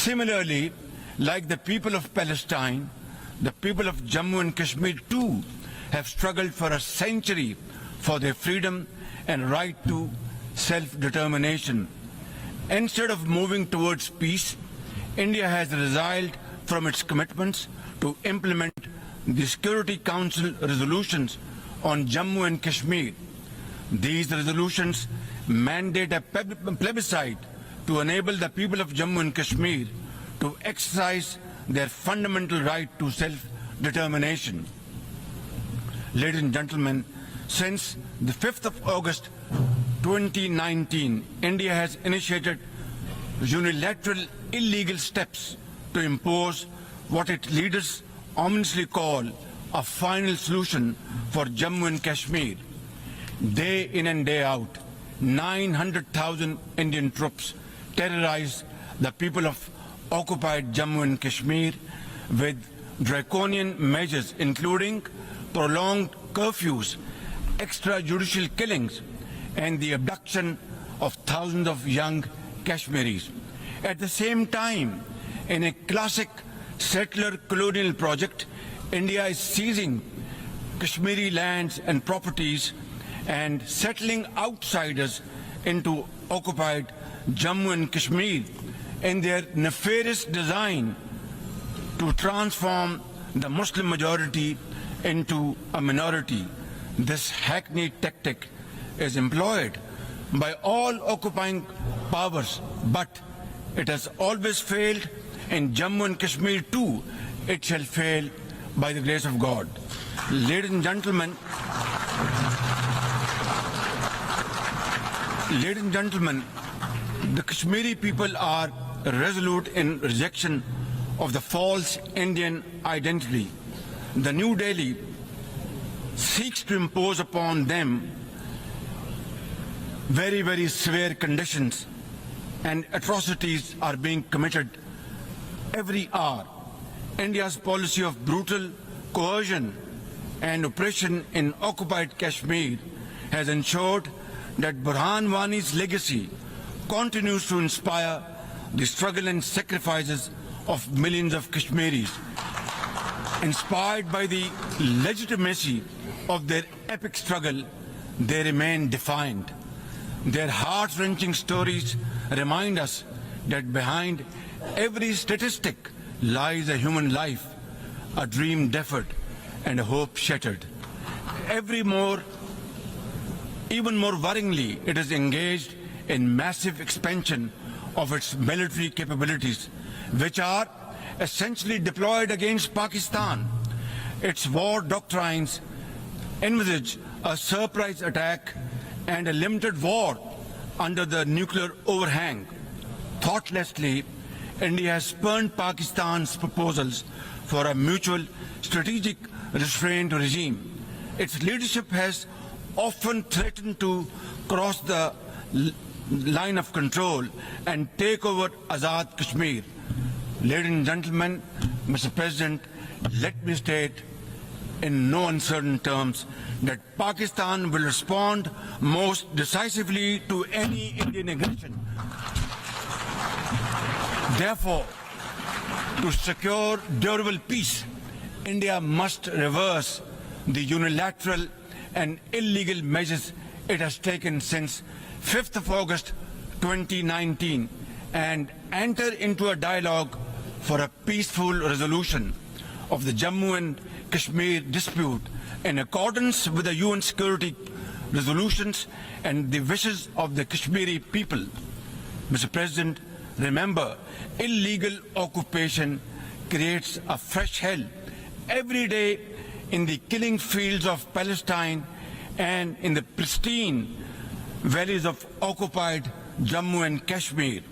Similarly, like the people of Palestine, the people of Jammu and Kashmir too have struggled for a century for their freedom and right to self-determination. Instead of moving towards peace, India has resiled from its commitments to implement the Security Council resolutions on Jammu and Kashmir. These resolutions mandate a plebiscite to enable the people of Jammu and Kashmir to exercise their fundamental right to self-determination. Ladies and gentlemen, since the 5th of August 2019, India has initiated unilateral illegal steps to impose what its leaders ominously call a final solution for Jammu and Kashmir. Day in and day out, 900,000 Indian troops terrorize the people of occupied Jammu and Kashmir with draconian measures including prolonged curfews, extrajudicial killings, and the abduction of thousands of young Kashmiris. At the same time, in a classic settler colonial project, India is seizing Kashmiri lands and properties and settling outsiders into occupied Jammu and Kashmir in their nefarious design to transform the Muslim majority into a minority. This hackneyed tactic is employed by all occupying powers, but it has always failed. In Jammu and Kashmir too, it shall fail by the grace of God. Ladies and gentlemen, the Kashmiri people are resolute in rejection of the false Indian identity. The New Delhi seeks to impose upon them very, very severe conditions, and atrocities are being committed every hour. India's policy of brutal coercion and oppression in occupied Kashmir has ensured that Burhan Wani's legacy continues to inspire the struggle and sacrifices of millions of Kashmiris. Inspired by the legitimacy of their epic struggle, they remain defiant. Their heart-wrenching stories remind us that behind every statistic lies a human life, a dream deferred, and a hope shattered. Even more worryingly, it is engaged in massive expansion of its military capabilities, which are essentially deployed against Pakistan. Its war doctrines envisage a surprise attack and a limited war under the nuclear overhang. Thoughtlessly, India has spurned Pakistan's proposals for a mutual strategic restraint regime. Its leadership has often threatened to cross the line of control and take over Azad Kashmir. Ladies and gentlemen, Mr. President, let me state in no uncertain terms that Pakistan will respond most decisively to any Indian aggression. Therefore, to secure durable peace, India must reverse the unilateral and illegal measures it has taken since 5th of August 2019 and enter into a dialogue for a peaceful resolution of the Jammu and Kashmir dispute in accordance with the UN security resolutions and the wishes of the Kashmiri people. Mr. President, remember, illegal occupation creates a fresh hell every day in the killing fields of Palestine and in the pristine valleys of occupied Jammu and Kashmir.